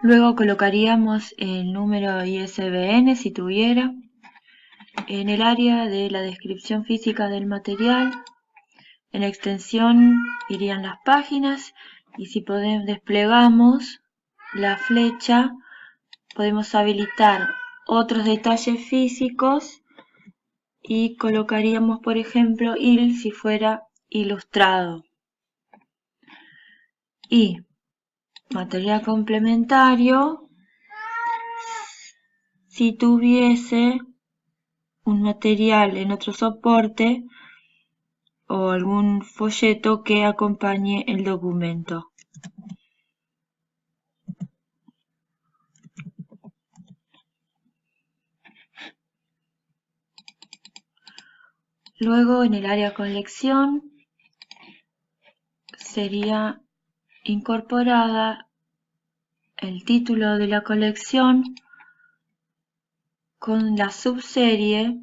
Luego colocaríamos el número ISBN si tuviera. En el área de la descripción física del material, en extensión irían las páginas y si desplegamos la flecha podemos habilitar otros detalles físicos y colocaríamos, por ejemplo, IL si fuera ilustrado. Y material complementario si tuviese un material en otro soporte o algún folleto que acompañe el documento. Luego en el área colección sería incorporada el título de la colección con la subserie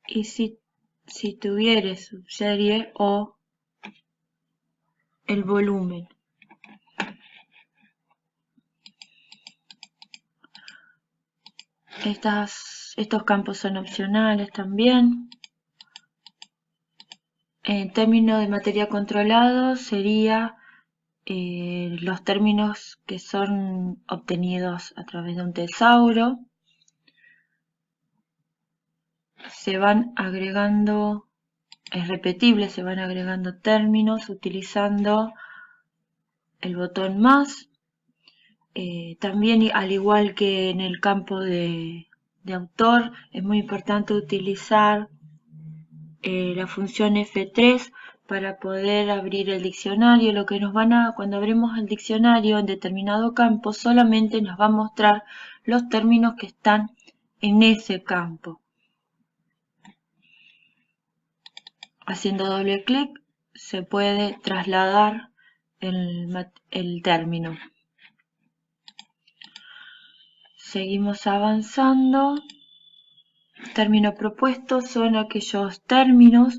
y si tuviera subserie o el volumen. Estos campos son opcionales también. En términos de materia controlado sería los términos que son obtenidos a través de un tesauro. Se van agregando, es repetible, se van agregando términos utilizando el botón más. También, al igual que en el campo de autor, es muy importante utilizar la función F3 para poder abrir el diccionario. Lo que cuando abrimos el diccionario en determinado campo, solamente nos va a mostrar los términos que están en ese campo. Haciendo doble clic se puede trasladar el término. Seguimos avanzando. Término propuesto son aquellos términos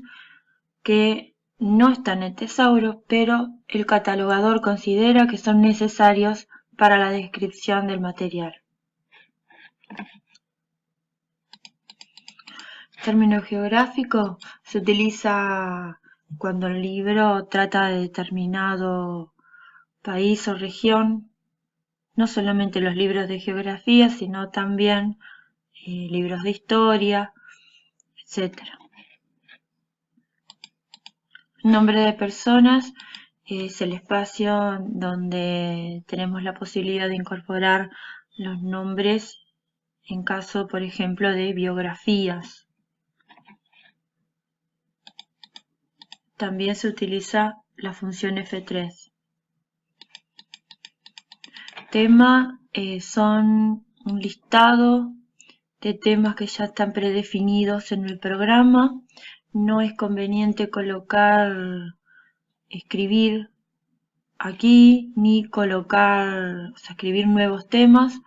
que no están en tesauro, pero el catalogador considera que son necesarios para la descripción del material. Término geográfico se utiliza cuando el libro trata de determinado país o región, no solamente los libros de geografía, sino también libros de historia, etc. Nombre de personas es el espacio donde tenemos la posibilidad de incorporar los nombres en caso, por ejemplo, de biografías. También se utiliza la función F3. Tema son un listado de temas que ya están predefinidos en el programa. No es conveniente escribir aquí, ni escribir nuevos temas,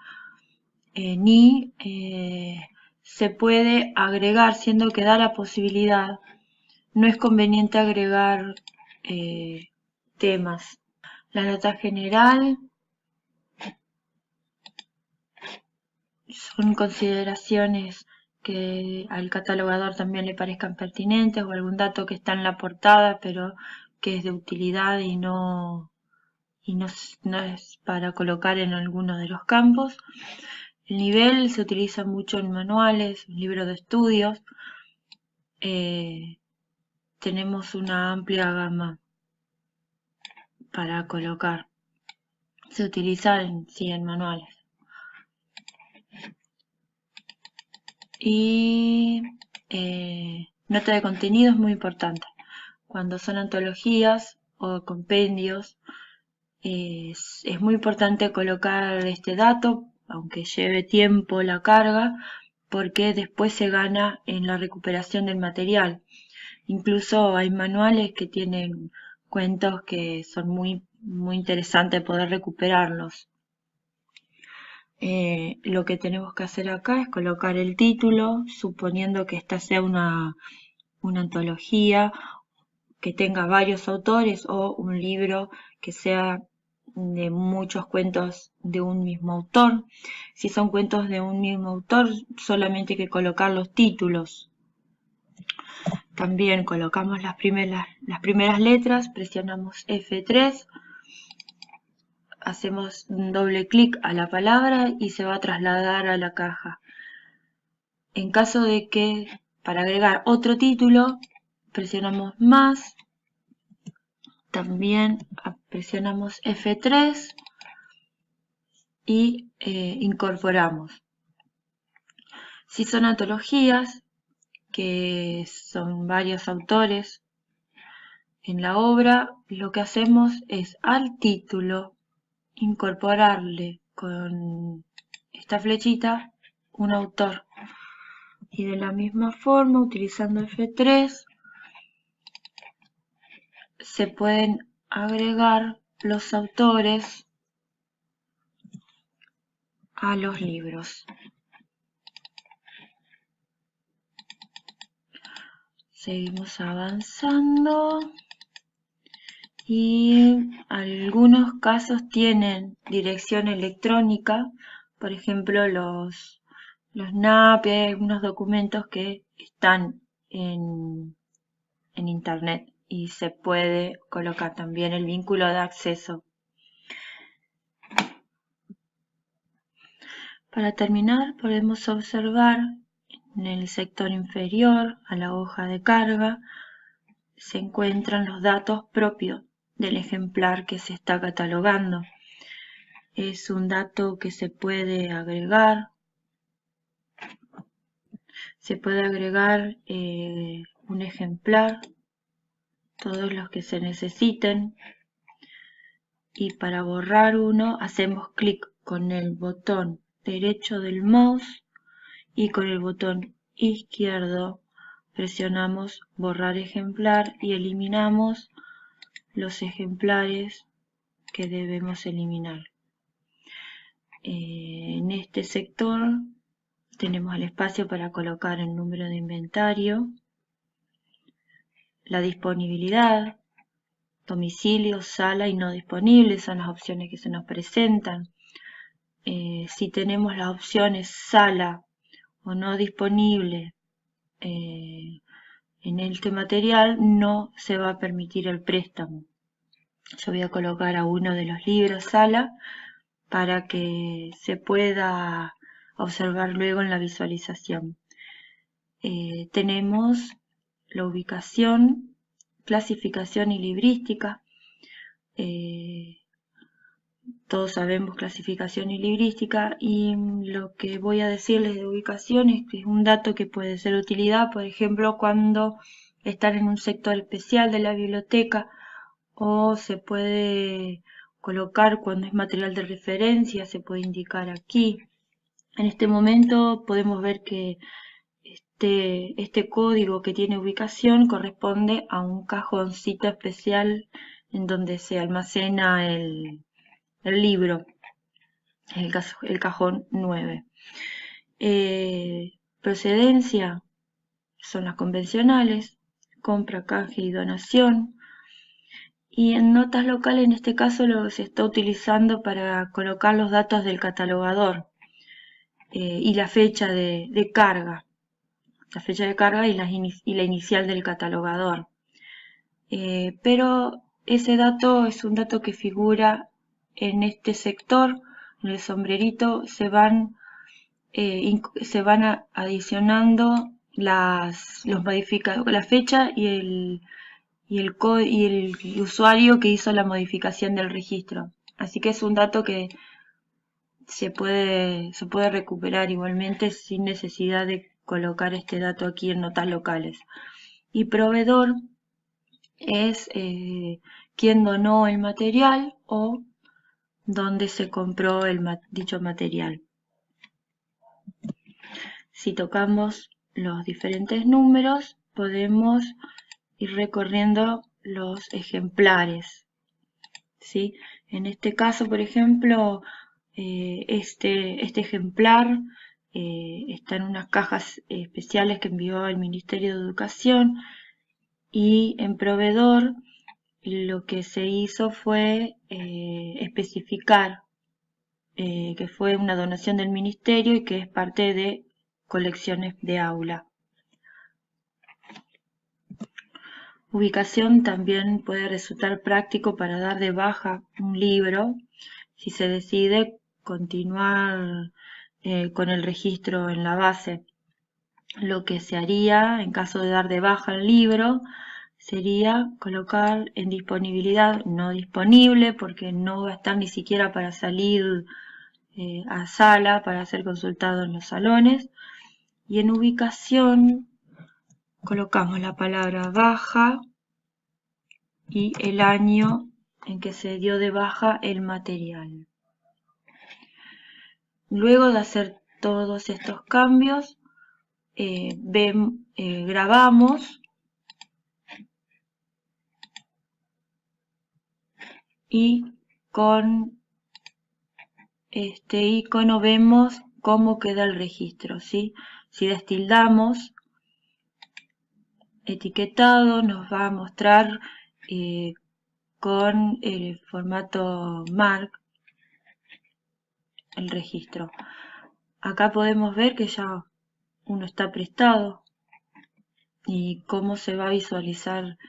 ni se puede agregar, siendo que da la posibilidad. No es conveniente agregar temas. La nota general son consideraciones que al catalogador también le parezcan pertinentes o algún dato que está en la portada pero que es de utilidad y no es para colocar en alguno de los campos. El nivel se utiliza mucho en manuales, en libros de estudios. Tenemos una amplia gama para colocar. Se utiliza en manuales. Y nota de contenido es muy importante. Cuando son antologías o compendios, es muy importante colocar este dato, aunque lleve tiempo la carga, porque después se gana en la recuperación del material. Incluso hay manuales que tienen cuentos que son muy interesantes poder recuperarlos. Lo que tenemos que hacer acá es colocar el título, suponiendo que esta sea una antología, que tenga varios autores o un libro que sea de muchos cuentos de un mismo autor. Si son cuentos de un mismo autor, solamente hay que colocar los títulos. También colocamos las primeras letras, presionamos F3, hacemos un doble clic a la palabra y se va a trasladar a la caja. En caso de que, para agregar otro título, presionamos más, también presionamos F3 y incorporamos. Si son antologías, que son varios autores en la obra, lo que hacemos es al título incorporarle con esta flechita un autor. Y de la misma forma, utilizando F3, se pueden agregar los autores a los libros. Seguimos avanzando y algunos casos tienen dirección electrónica, por ejemplo los NAP, hay algunos documentos que están en internet y se puede colocar también el vínculo de acceso. Para terminar, podemos observar en el sector inferior a la hoja de carga se encuentran los datos propios del ejemplar que se está catalogando. Es un dato que se puede agregar. Se puede agregar un ejemplar, todos los que se necesiten. Y para borrar uno hacemos clic con el botón derecho del mouse y con el botón izquierdo presionamos borrar ejemplar y eliminamos los ejemplares que debemos eliminar. En este sector tenemos el espacio para colocar el número de inventario, la disponibilidad, domicilio, sala y no disponible, son las opciones que se nos presentan. Si tenemos las opciones sala o no disponible en este material, no se va a permitir el préstamo. Yo voy a colocar a uno de los libros sala para que se pueda observar luego en la visualización. Tenemos la ubicación, clasificación y librística. Todos sabemos clasificación y librística, y lo que voy a decirles de ubicación es que es un dato que puede ser de utilidad, por ejemplo, cuando están en un sector especial de la biblioteca, o se puede colocar cuando es material de referencia, se puede indicar aquí. En este momento podemos ver que este código que tiene ubicación corresponde a un cajoncito especial en donde se almacena el libro, el cajón 9. Procedencia son las convencionales, compra, canje y donación. Y en notas locales, en este caso, se está utilizando para colocar los datos del catalogador y la fecha de carga. La fecha de carga y la inicial del catalogador. Pero ese dato es un dato que figura en este sector, en el sombrerito, se van adicionando la fecha y el usuario que hizo la modificación del registro. Así que es un dato que se puede recuperar igualmente sin necesidad de colocar este dato aquí en notas locales. Y proveedor es quién donó el material o dónde se compró dicho material. Si tocamos los diferentes números, podemos ir recorriendo los ejemplares, ¿sí? En este caso, por ejemplo, este ejemplar está en unas cajas especiales que envió el Ministerio de Educación. y en proveedor lo que se hizo fue especificar que fue una donación del ministerio y que es parte de colecciones de aula. Ubicación también puede resultar práctico para dar de baja un libro si se decide continuar con el registro en la base. Lo que se haría en caso de dar de baja el libro sería colocar en disponibilidad no disponible, porque no va a estar ni siquiera para salir a sala para ser consultado en los salones, y en ubicación colocamos la palabra baja y el año en que se dio de baja el material. Luego de hacer todos estos cambios, grabamos y con este icono vemos cómo queda el registro, ¿sí? Si destildamos etiquetado, nos va a mostrar con el formato MARC el registro. Acá podemos ver que ya uno está prestado y cómo se va a visualizar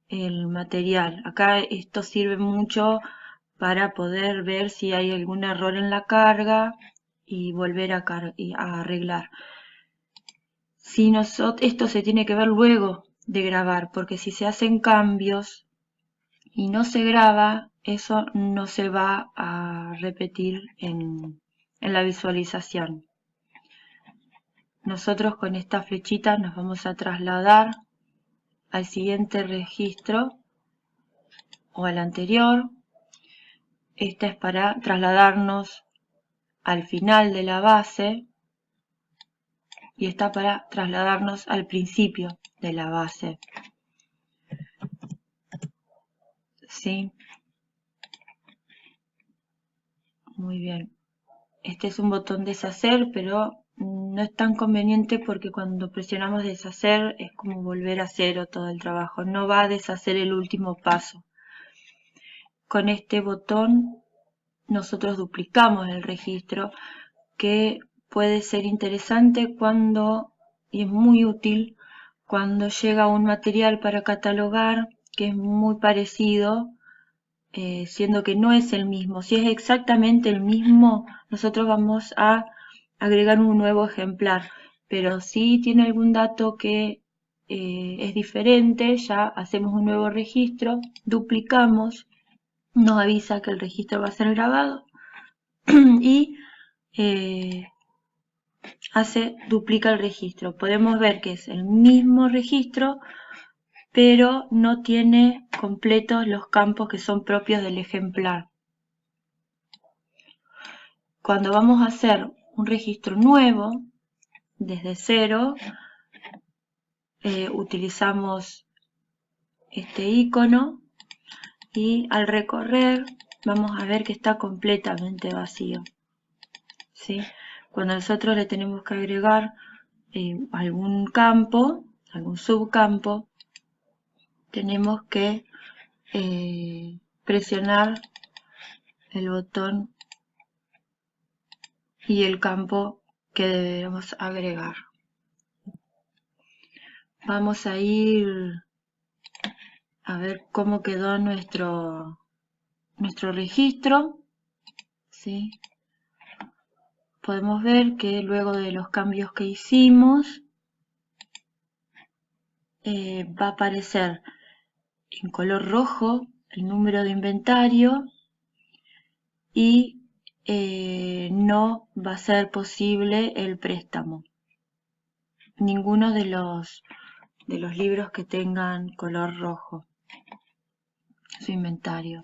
el material. Acá esto sirve mucho para poder ver si hay algún error en la carga y volver a arreglar. Esto se tiene que ver luego de grabar, porque si se hacen cambios y no se graba, eso no se va a repetir en la visualización. Nosotros con esta flechita nos vamos a trasladar al siguiente registro o al anterior. Esta es para trasladarnos al final de la base y esta para trasladarnos al principio de la base. ¿Sí? Muy bien. Este es un botón deshacer, pero no es tan conveniente porque cuando presionamos deshacer es como volver a cero todo el trabajo. No va a deshacer el último paso. Con este botón nosotros duplicamos el registro, que puede ser interesante y es muy útil cuando llega un material para catalogar que es muy parecido, siendo que no es el mismo. Si es exactamente el mismo, nosotros vamos a agregar un nuevo ejemplar, pero si tiene algún dato que es diferente, ya hacemos un nuevo registro, duplicamos, nos avisa que el registro va a ser grabado y duplica el registro. Podemos ver que es el mismo registro, pero no tiene completos los campos que son propios del ejemplar. Cuando vamos a hacer un registro nuevo, desde cero, utilizamos este icono y al recorrer vamos a ver que está completamente vacío, ¿sí? Cuando nosotros le tenemos que agregar algún campo, algún subcampo, tenemos que presionar el botón y el campo que debemos agregar. Vamos a ir a ver cómo quedó nuestro registro, ¿sí? Podemos ver que luego de los cambios que hicimos va a aparecer en color rojo el número de inventario y no va a ser posible el préstamo. Ninguno de los libros que tengan color rojo, su inventario.